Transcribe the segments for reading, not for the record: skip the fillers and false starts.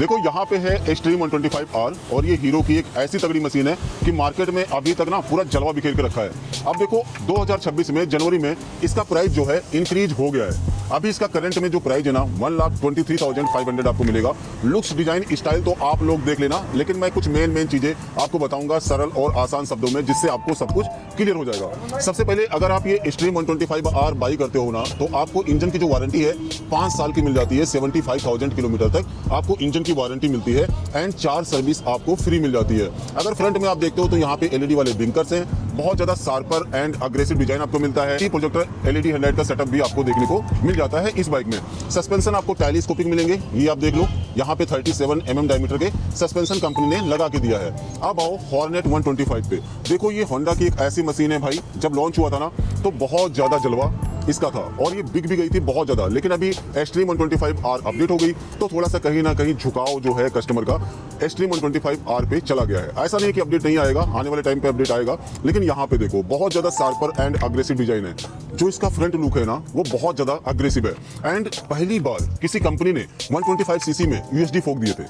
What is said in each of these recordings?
देखो यहाँ पे है एक्सट्रीम 125R और ये हीरो की एक ऐसी तगड़ी मशीन है कि मार्केट में अभी तक ना पूरा जलवा बिखेर के रखा है। अब देखो 2026 में जनवरी में इसका प्राइस जो है इंक्रीज हो गया है। अभी इसका करंट में जो प्राइस है ना 1,23,500 आपको मिलेगा। लुक्स डिजाइन स्टाइल तो आप लोग देख लेना, लेकिन मैं कुछ मेन चीजें आपको बताऊंगा सरल और आसान शब्दों में, जिससे आपको सब कुछ क्लियर हो जाएगा। सबसे पहले अगर आप ये एक्सट्रीम 125R बाई करते हो ना, तो आपको इंजन की जो वारंटी है 5 साल की मिल जाती है। 75,000 किलोमीटर तक आपको इंजन की वारंटी मिलती है एंड 4 सर्विस आपको फ्री मिल जाती है। अगर फ्रंट में आप देखते हो तो यहाँ पे एलईडी वाले बिंकर्स हैं, बहुत ज्यादा शार्पर एंड अग्रेसिव डिजाइन आपको मिलता है। प्रोजेक्टर एलईडी हेडलाइट का सेटअप भी आपको देखने को मिल जाता है इस बाइक में। सस्पेंशन आपको टेलीस्कोपिक मिलेंगे, ये आप देख लो, यहाँ पे 37 mm डायमीटर के सस्पेंशन कंपनी ने लगा के दिया है। अब आओ हॉर्नेट 125 पे। देखो ये होंडा की एक ऐसी मशीन है भाई, जब लॉन्च हुआ था ना तो बहुत ज्यादा जलवा इसका था और ये बिक भी गई थी बहुत ज्यादा, लेकिन अभी एक्सट्रीम 125R अपडेट हो गई तो थोड़ा सा कहीं ना कहीं झुकाव जो है कस्टमर का एक्सट्रीम 125R पे चला गया है। ऐसा नहीं कि अपडेट नहीं आएगा, आने वाले टाइम पे अपडेट आएगा, लेकिन यहाँ पे देखो बहुत ज्यादा शार्पर एंड अग्रेसिव डिजाइन है। जो इसका फ्रंट लुक है ना वो बहुत ज्यादा अग्रेसिव है एंड पहली बार किसी कंपनी ने 125cc में यूएसडी फोक दिए थे,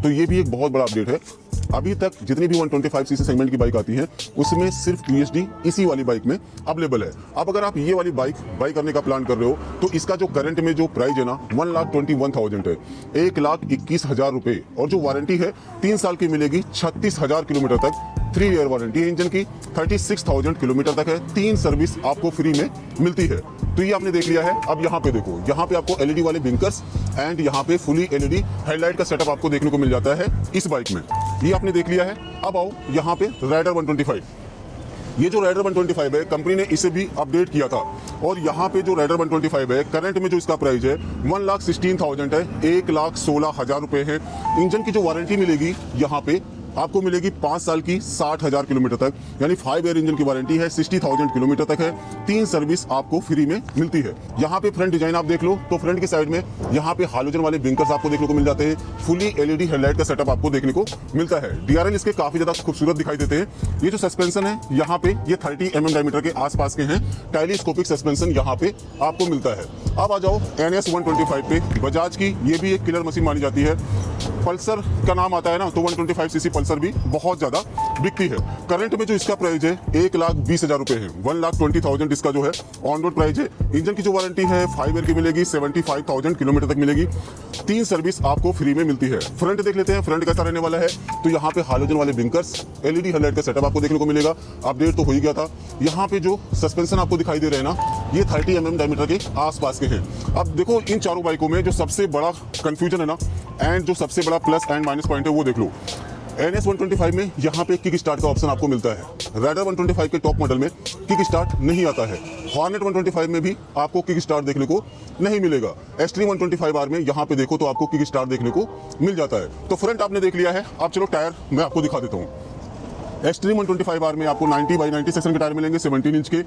तो ये भी एक बहुत बड़ा अपडेट है। अभी तक जितनी भी 125cc सेगमेंट की बाइक आती है उसमें सिर्फ यूएसडी इसी वाली बाइक में अवेलेबल है। अब अगर आप ये वाली बाइक बाई करने का प्लान कर रहे हो तो इसका जो करंट में जो प्राइस है ना 1,21,000 है, 1,21,000 रुपए, और जो वारंटी है 3 साल की मिलेगी। 36,000 किलोमीटर तक 3 ईयर वारंटी है इंजन की, 36,000 किलोमीटर तक है, 3 सर्विस आपको फ्री में मिलती है। तो ये आपने देख लिया है। अब यहाँ पे देखो, यहाँ पे आपको एलईडी वाले बिंकर्स एंड यहाँ पे फुली एलईडी हेडलाइट का सेटअप आपको देखने को मिल जाता है इस बाइक में, ये आपने देख लिया है। अब आओ यहाँ पे राइडर 125। ये जो राइडर 125 है कंपनी ने इसे भी अपडेट किया था, और यहाँ पे जो राइडर 125 है करंट में जो इसका प्राइस है 1,16,000 है, 1,16,000 रुपए है। इंजन की जो वारंटी मिलेगी यहाँ पे आपको मिलेगी 5 साल की 60,000 किलोमीटर तक, यानी 5 ईयर इंजन की वारंटी है, 60,000 किलोमीटर तक है, 3 सर्विस आपको फ्री में मिलती है। यहाँ पे फ्रंट डिजाइन आप देख लो तो फ्रंट की साइड में यहाँ पे हालोजन वाले बिंकर्स आपको देखने को मिल जाते हैं, फुली एलईडी हेडलाइट का सेटअप आपको देखने को मिलता है। डीआरएल इसके काफी ज्यादा खूबसूरत दिखाई देते हैं। ये जो सस्पेंशन है यहाँ पे ये 30 mm डायमीटर के आसपास के हैं, टेलीस्कोपिक सस्पेंशन यहाँ पे आपको मिलता है। अब आ जाओ NS 125 पे, बजाज की ये भी एक किलर मशीन मानी जाती है। पल्सर का नाम आता है ना तो 125cc पल्सर भी बहुत ज्यादा बिकती है। करंट में जो इसका प्राइस है 1,20,000 रुपए है, 1,20,000 इसका जो है ऑन रोड प्राइस है। इंजन की जो वारंटी है 5 ईयर की मिलेगी, 75,000 किलोमीटर तक मिलेगी, 3 सर्विस आपको फ्री में मिलती है। फ्रंट देख लेते हैं, फ्रंट कैसा रहने वाला है। तो यहाँ पे हालोजन वाले बिंकर्स, एलईडी हेडलाइट का सेटअप आपको देखने को मिलेगा। अपडेट तो हो ही गया था। यहाँ पे जो सस्पेंशन आपको दिखाई दे रहे हैं ना, ये 30 mm डायमीटर के आसपास के हैं। अब देखो इन चारों बाइकों में जो सबसे बड़ा कंफ्यूजन है ना एंड जो सबसे बड़ा प्लस एंड माइनस पॉइंट है वो देख लो। NS 125 में यहाँ पे किक स्टार्ट का ऑप्शन आपको मिलता है। राइडर 125 के टॉप मॉडल में किक स्टार्ट नहीं आता है। हॉर्नेट 125 में भी आपको किक स्टार्ट देखने को नहीं मिलेगा। एक्सट्रीम 125R में यहाँ पे देखो तो आपको किक स्टार्ट देखने को मिल जाता है। तो फ्रंट आपने देख लिया है। अब चलो टायर मैं आपको दिखा देता हूँ। एक्सट्रीम 125R में आपको 90/90 सेक्शन के टायर मिलेंगे 17 इंच के,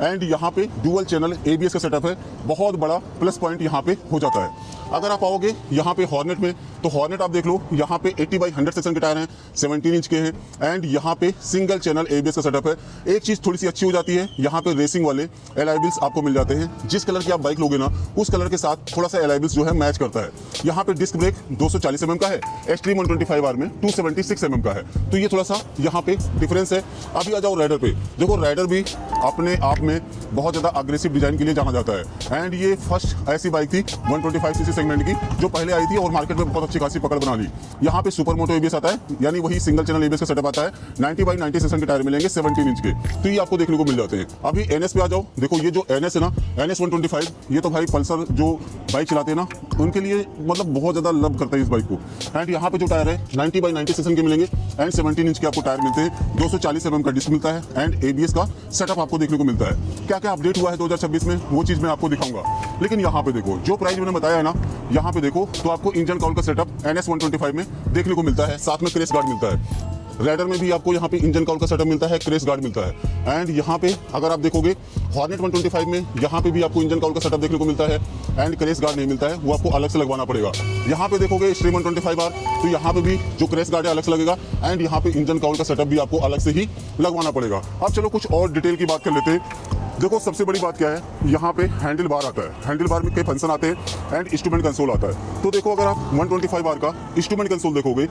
एंड यहाँ पे डुअल चैनल ABS का सेटअप है, बहुत बड़ा प्लस पॉइंट यहाँ पे हो जाता है। अगर आप आओगे यहाँ पे हॉर्नेट में तो हॉर्नेट आप देख लो, यहाँ पे 80/100 सेक्शन के टायर हैं, 17 इंच के हैं, एंड यहाँ पे सिंगल चैनल ABS का सेटअप है। एक चीज़ थोड़ी सी अच्छी हो जाती है, यहाँ पे रेसिंग वाले एलॉय व्हील्स आपको मिल जाते हैं। जिस कलर की आप बाइक लोगे ना उस कलर के साथ थोड़ा सा एलॉय व्हील्स जो है मैच करता है। यहाँ पे डिस्क ब्रेक 240 mm का है, एक्सट्रीम 125R में 276 mm का है, तो ये थोड़ा सा यहाँ पे डिफरेंस है। अभी आ जाओ राइडर पे। देखो राइडर भी अपने आप में बहुत ज़्यादा अग्रेसिव डिजाइन के लिए जाना जाता है, एंड ये फर्स्ट ऐसी बाइक थी 125cc सेगमेंट की जो पहले आई थी और मार्केट में बहुत अच्छी खासी पकड़ बना ली। यहाँ पे सुपर मोटो ABS आता है, यानी वही सिंगल चैनल ABS का सेटअप आता है। 90/90 सेक्शन के टायर मिलेंगे 17 इंच के, तो ये आपको देखने को मिल जाते हैं। अभी NS पे आ जाओ। देखो ये जो NS है ना, NS 125, ये तो भाई पल्सर जो बाइक चलाते हैं ना उनके लिए मतलब बहुत ज़्यादा लव करता है इस बाइक को। एंड यहाँ पे जो टायर है 90/90 सेक्शन के मिलेंगे एंड 17 इंच के आपको टायर मिलते हैं, 240 mm का डिस्क मिलता है, एंड ABS का सेटअप आपको देखने को मिलता है। क्या क्या अपडेट हुआ है 2026 में वो चीज़ मैं आपको दिखाऊंगा। लेकिन यहाँ पे देखो जो प्राइस मैंने बताया है ना, यहाँ पे देखो तो आपको इंजन काउल का सेटअप NS 125 में देखने को मिलता है, साथ में क्रेश गार्ड मिलता है। राइडर में भी आपको यहाँ पे इंजन काउल का सेटअप मिलता है, क्रेश गार्ड मिलता है। एंड यहाँ पे अगर आप देखोगे हॉर्नेट 125 में यहाँ पे भी आपको इंजन काउल का सेटअप देखने को मिलता है एंड क्रेश गार्ड नहीं मिलता है, वो आपको अलग से लगवाना पड़ेगा। यहाँ पे देखोगे एक्सट्रीम 125R तो यहाँ पे भी जो क्रेश गार्ड है अलग से लगेगा, एंड यहाँ पे इंजन काउल का सेटअप भी आपको अलग से ही लगवाना पड़ेगा। अब चलो कुछ और डिटेल की बात कर लेते हैं। देखो सबसे बड़ी बात क्या है, यहाँ पे हैंडल बार आता है, हैंडल बार में कई फंक्शन आते हैं एंड इंस्ट्रूमेंट कंसोल आता है। तो देखो अगर आप 125 आर का इंस्ट्रूमेंट कंसोल देखोगे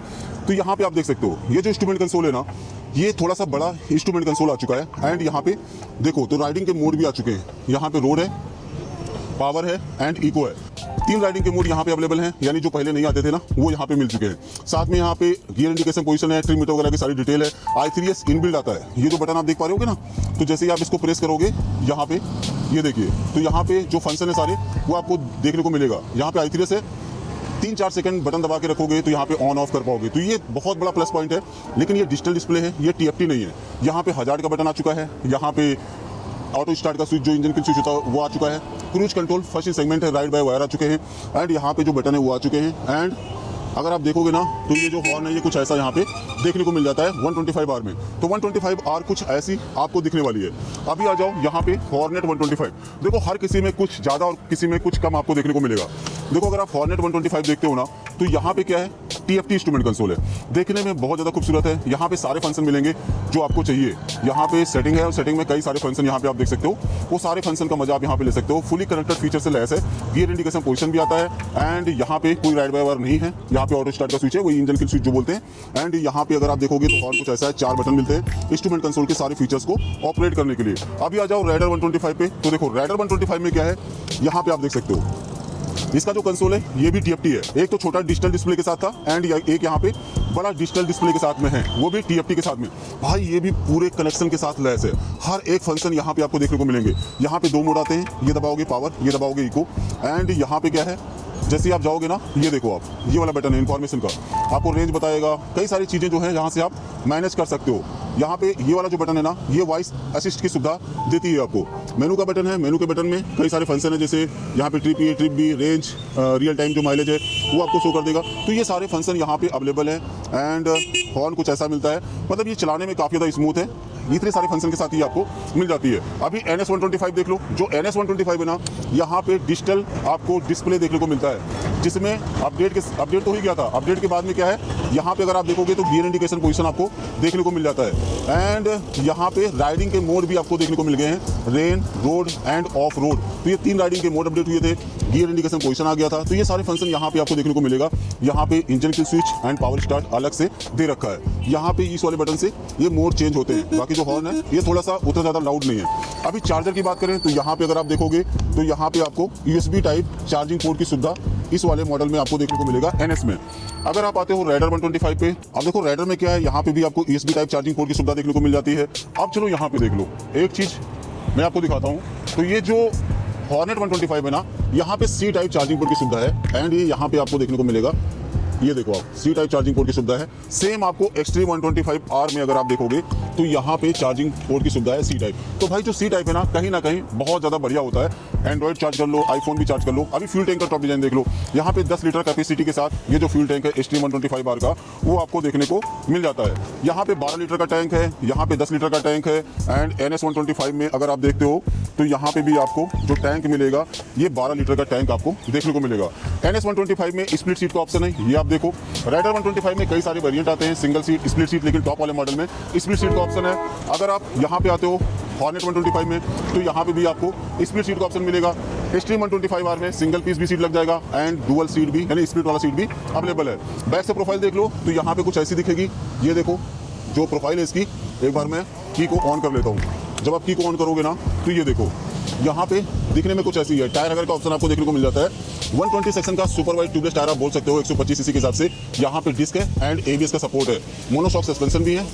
तो यहाँ पे आप देख सकते हो ये जो इंस्ट्रूमेंट कंसोल है ना, ये थोड़ा सा बड़ा इंस्ट्रूमेंट कंसोल आ चुका है एंड यहाँ पे देखो तो राइडिंग के मोड भी आ चुके हैं। यहाँ पे रोड है, पावर है एंड इको है। 3 राइडिंग के मोड यहाँ पे अवेलेबल हैं, यानी जो पहले नहीं आते थे ना वो यहाँ पे मिल चुके हैं। साथ में यहाँ पे गियर इंडिकेशन पोजीशन है, ट्रिम मीटर वगैरह की सारी डिटेल है। i3s इनबिल्ट आता है। ये जो बटन आप देख पा रहे होगे ना, तो जैसे ही आप इसको प्रेस करोगे यहाँ पे ये देखिए, तो यहाँ पे जो फंक्शन है सारे वो आपको देखने को मिलेगा। यहाँ पे i3s है, 3-4 सेकंड बटन दबा के रखोगे तो यहाँ पे ऑन ऑफ कर पाओगे, तो ये बहुत बड़ा प्लस पॉइंट है। लेकिन ये डिजिटल डिस्प्ले है, ये TFT नहीं है। यहाँ पे हजार्ड का बटन आ चुका है, यहाँ पे ऑटो स्टार्ट का स्विच जो इंजन की स्विच होता है वो आ चुका है। क्रूज कंट्रोल फर्स्ट सेगमेंट है, राइड बाय वायर आ चुके हैं एंड यहाँ पे जो बटन है वो आ चुके हैं। एंड अगर आप देखोगे ना तो ये जो हॉर्न है ये कुछ ऐसा यहाँ पे देखने को मिल जाता है 125 आर में। तो 125 आर कुछ ऐसी आपको दिखने वाली है। अभी आ जाओ यहाँ पे हॉर्नेट 125। देखो हर किसी में कुछ ज़्यादा और किसी में कुछ कम आपको देखने को मिलेगा। देखो अगर आप हॉर्नेट 125 देखते हो ना तो यहाँ पे क्या है, TFT इंस्ट्रूमेंट कंसोल है, देखने में बहुत ज़्यादा खूबसूरत है। यहाँ पे सारे फंक्शन मिलेंगे जो आपको चाहिए। यहाँ पे सेटिंग है और सेटिंग में कई सारे फंक्शन यहाँ पे आप देख सकते हो। वो सारे फंक्शन का मजा आप यहाँ पे ले सकते हो। फुली कनेक्टेड फीचर से लैस है, गियर इंडिकेशन पोजीशन भी आता है एंड यहाँ पे कोई राइड बाय वायर नहीं है। यहाँ पे ऑटो स्टार्ट का स्विच है, वही इंजन की स्विच जो बोलते हैं। एंड यहाँ पे अगर आप देखोगे तो और कुछ ऐसा है, 4 बटन मिलते हैं इंस्ट्रूमेंट कंसोल के सारे फीचर्स को ऑपरेट करने के लिए। अभी आ जाओ राइडर 125 पे। तो देखो राइडर 125 में क्या है, यहाँ पे आप देख सकते हो इसका जो कंसोल है ये भी TFT है। एक तो छोटा डिजिटल डिस्प्ले के साथ था एंड एक यहाँ पे बड़ा डिजिटल डिस्प्ले के साथ में है, वो भी TFT के साथ में। भाई ये भी पूरे कनेक्शन के साथ लैस है। हर एक फंक्शन यहाँ पे आपको देखने को मिलेंगे। यहाँ पे 2 मोड आते हैं, ये दबाओगे पावर, ये दबाओगे इको। एंड यहाँ पे क्या है, जैसे ही आप जाओगे ना ये देखो आप, ये वाला बटन है इन्फॉर्मेशन का, आपको रेंज बताएगा, कई सारी चीज़ें जो है यहाँ से आप मैनेज कर सकते हो। यहाँ पे ये वाला जो बटन है ना, ये वॉइस असिस्ट की सुविधा देती है आपको। मेनू का बटन है, मेनू के बटन में कई सारे फंक्शन है, जैसे यहाँ पे trip A trip B range, real time जो माइलेज है वो आपको शो कर देगा। तो ये सारे फंक्शन यहाँ पे अवेलेबल है एंड हॉर्न कुछ ऐसा मिलता है, मतलब ये चलाने में काफ़ी ज़्यादा स्मूथ है। इतने सारे फंक्शन के साथ ही आपको मिल जाती है। अभी NS 125 देख लो, जो NS 125 है ना, यहाँ पे डिजिटल आपको डिस्प्ले देखने को मिलता है, जिसमें अपडेट तो ही गया था। अपडेट के बाद में क्या है, यहाँ पे अगर आप देखोगे तो गियर इंडिकेशन पोजीशन आपको देखने को मिल जाता है एंड यहाँ पे राइडिंग के मोड भी आपको देखने को मिल गए हैं, rain, road end of road. तो ये 3 राइडिंग के मोड अपडेट हुए थे, गियर इंडिकेशन पोजीशन आ गया था। तो ये सारे फंक्शन यहाँ पे आपको देखने को मिलेगा। यहाँ पे इंजन की स्विच एंड पावर स्टार्ट अलग से दे रखा है। यहाँ पे इस वाले बटन से ये मोड चेंज होते हैं। बाकी जो हॉर्न है ये थोड़ा सा उतना ज़्यादा लाउड नहीं है। अभी चार्जर की बात करें तो यहाँ पे अगर आप देखोगे तो यहाँ पे आपको USB टाइप चार्जिंग पोर्ट की सुविधा इस वाले मॉडल में आपको देखने को मिलेगा NS में। अगर आप आते हो राइडर 125 पे, अब देखो राइडर में क्या है, यहाँ पे भी आपको USB टाइप चार्जिंग पोर्ट की सुविधा देखने को मिल जाती है। अब चलो यहाँ पे देख लो, एक चीज़ मैं आपको दिखाता हूँ। तो ये जो हॉर्नेट 125 है ना, यहाँ पे C टाइप चार्जिंग पोर्ट की सुविधा है एंड ये यहाँ पे आपको देखने को मिलेगा। ये देखो आप, C टाइप चार्जिंग पोर्ट की सुविधा है। सेम आपको एक्सट्रीम 125 आर में अगर आप देखोगे तो यहाँ पे चार्जिंग पोर्ट की सुविधा है C टाइप। तो भाई जो C टाइप है ना कहीं बहुत ज़्यादा बढ़िया होता है। एंड्रॉइड चार्ज कर लो, आईफोन भी चार्ज कर लो। अभी फ्यूल टैंक का टॉप डिजाइन देख लो, यहाँ पे 10 लीटर कैपेसिटी के साथ ये जो फ्यूल टैंक है एक्सट्रीम 125 आर का, वो आपको देखने को मिल जाता है। यहाँ पे 12 लीटर का टैंक है, यहाँ पे 10 लीटर का टैंक है एंड NS 125 में अगर आप देखते हो तो यहाँ पे भी आपको जो टैंक मिलेगा ये 12 लीटर का टैंक आपको देखने को मिलेगा। NS 125 में स्प्लिट सीट का ऑप्शन है, ये आप देखो। राइडर 125 में कई सारे वेरिएंट आते हैं, सिंगल सीट, स्प्लिट सीट, लेकिन टॉप वाले मॉडल में स्प्लिट सीट का ऑप्शन है। अगर आप यहाँ पे आते हो हॉर्नेट 125 में तो यहाँ पे भी आपको स्प्लिट सीट का ऑप्शन मिलेगा। एक्सट्रीम 125 आर में सिंगल पीस भी सीट लग जाएगा एंड डुअल सीट भी, यानी स्प्लिट वाला सीट भी अवेलेबल है। बैक से प्रोफाइल देख लो तो यहाँ पे कुछ ऐसी दिखेगी। ये देखो जो प्रोफाइल है इसकी, एक बार मैं की को ऑन कर लेता हूँ। जब आप की को ऑन करोगे ना तो ये देखो यहाँ पे दिखने में कुछ ऐसी है। टायर अगर का ऑप्शन आपको देखने को मिल जाता है। 120 सेक्शन का सुपर वाइड ट्यूबलेस टायर आप बोल सकते हो 125 सीसी के हिसाब से। यहाँ पे डिस्क है एंड ABS का सपोर्ट है। मोनोशॉक सस्पेंशन भी है।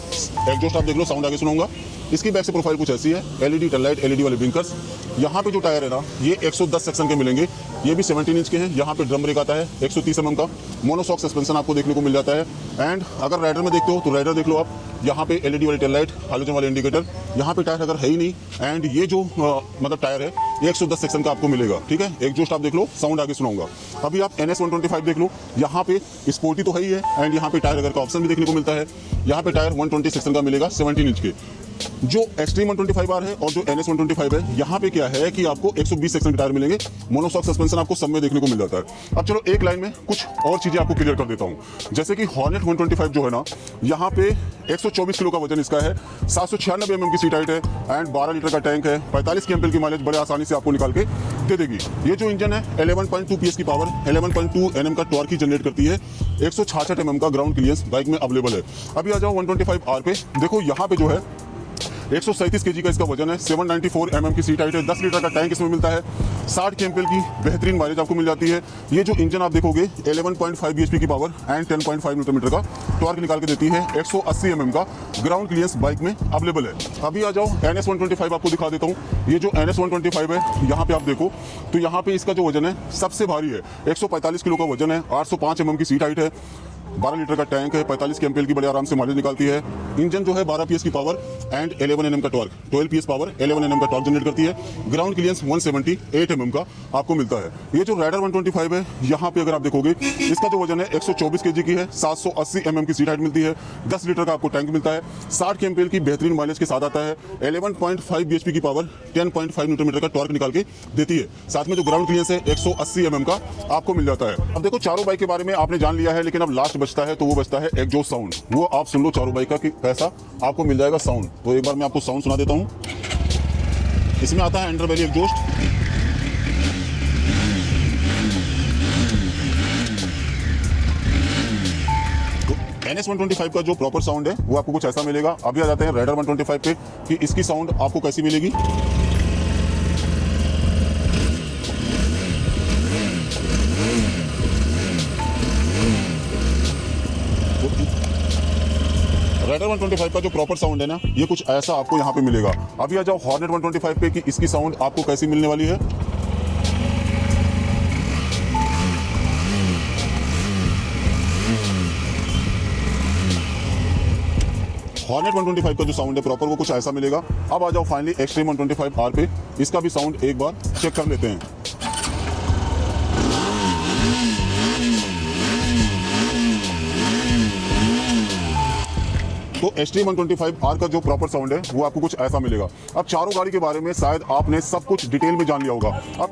एग्जॉस्ट आप देख लो, साउंड आगे सुनाऊंगा। इसकी बैक से प्रोफाइल कुछ ऐसी है, LED टेल लाइट, LED वाले ब्लिंकर्स। यहाँ पे जो टायर है ना ये 110 सेक्शन के मिलेंगे, ये भी 17 इंच के हैं। यहाँ पे ड्रम ब्रेक आता है 130 mm का। मोनोशॉक सस्पेंशन आपको देखने को मिल जाता है। एंड अगर राइडर में देखते हो तो राइडर देख लो आप, यहाँ पे LED वाली टेल लाइट, हाइलोजन वाले इंडिकेटर। यहाँ पे टायर अगर है ही नहीं एंड ये जो मतलब टायर है ये 110 सेक्शन का आपको मिलेगा, ठीक है। एग्जॉस्ट आप देख लो, साउंड आगे सुनाऊंगा। अभी आप NS 125 देख लो, यहाँ पे स्पोर्टी तो है ही है एंड यहाँ पे टायर अगर का ऑप्शन भी देखने को मिलता है। यहाँ पे टायर 120 सेक्शन का मिलेगा 17 इंच के। जो एक्सट्रीम 125R है और जो NS 125 है, यहाँ पे क्या है कि आपको 120 सेक्शन के टायर मिलेंगे, मोनोशॉक सस्पेंशन आपको सब में देखने को मिल जाता है। अब चलो एक लाइन में कुछ और चीजें आपको क्लियर कर देता हूँ। जैसे कि हॉर्नेट 125 जो है ना, यहाँ पे 124 किलो का वजन इसका है, 796 mm की सीट हाइट है एंड 12 लीटर का टैंक है, 45 kmpl की माइलेज बड़े आसानी से आपको निकाल के दे देगी। ये जो इंजन है 11.2 PS की पावर, 11.2 Nm का टॉर्क ही जनरेट करती है, 166 mm का ग्राउंड क्लियरेंस बाइक में अवेलेबल है। अभी आ जाओ 125R पे, देखो यहाँ पे जो है 137 kg का इसका वजन है, 794 mm की सीट हाइट है, 10 लीटर का टैंक इसमें मिलता है, 60 kmpl की बेहतरीन माइलेज आपको मिल जाती है। ये जो इंजन आप देखोगे 11.5 bhp की पावर एंड 10.5 Nm का टॉर्क निकाल के देती है, 180 mm का ग्राउंड क्लियरेंस बाइक में अवेलेबल है। अभी आ जाओ NS 125 आपको दिखा देता हूँ। ये जो NS 125 है, यहाँ पे आप देखो तो यहाँ पे इसका जो वजन है सबसे भारी है, 145 किलो का वजन है, 805 mm की सीट हाइट है, 12 लीटर का टैंक है, 45 kmpl की बड़े आराम से माइलेज निकालती है। इंजन जो है 12 PS की पावर एंड 11 Nm का टॉर्क, 12 PS पावर 11 Nm का टॉर्क जनरेट करती है। ग्राउंड क्लियरेंस 178 mm का आपको मिलता है। ये जो राइडर 125 है, यहाँ पे अगर आप देखोगे इसका जो वजन है 124 kg की है, 780 mm की सीट हाइट मिलती है, 10 लीटर का आपको टैंक मिलता है, 60 kmpl की बेहतरीन माइलेज के साथ आता है, 11.5 bhp की पावर 10.5 Nm का टॉर्क निकाल के देती है। साथ में जो ग्राउंड क्लियरेंस है 180 mm का आपको मिल जाता है। अब देखो चारों बाइक के बारे में आपने जान लिया है, लेकिन अब लास्ट बचता है, तो वो बचता है एग्जॉस्ट साउंड। वो आप सुन लो चारों बाइक का कि कैसा आपको मिल जाएगा साउंड। तो एक बार मैं आपको साउंड सुना देता हूं। इसमें आता है अंडरबेली एग्जॉस्ट, तो NS 125 का जो प्रॉपर साउंड है वो आपको कुछ ऐसा मिलेगा। अभी आ जाते हैं राइडर 125 पे कि इसकी साउंड आपको कैसी मिलेगी। राइडर 125 का जो प्रॉपर साउंड है ना, ये कुछ ऐसा आपको यहाँ पे मिलेगा। अभी आ जाओ हॉर्नेट 125 पे कि इसकी साउंड आपको कैसी मिलने वाली है। हॉर्नेट 125 का जो साउंड है प्रॉपर वो कुछ ऐसा मिलेगा। अब आ जाओ फाइनली एक्सट्रीम 125R पे, इसका भी साउंड एक बार चेक कर लेते हैं। तो एक्सट्रीम 125R का जो प्रॉपर साउंड है वो आपको कुछ ऐसा मिलेगा। अब चारों गाड़ी के बारे में शायद आपने सब कुछ डिटेल में जान लिया होगा। अब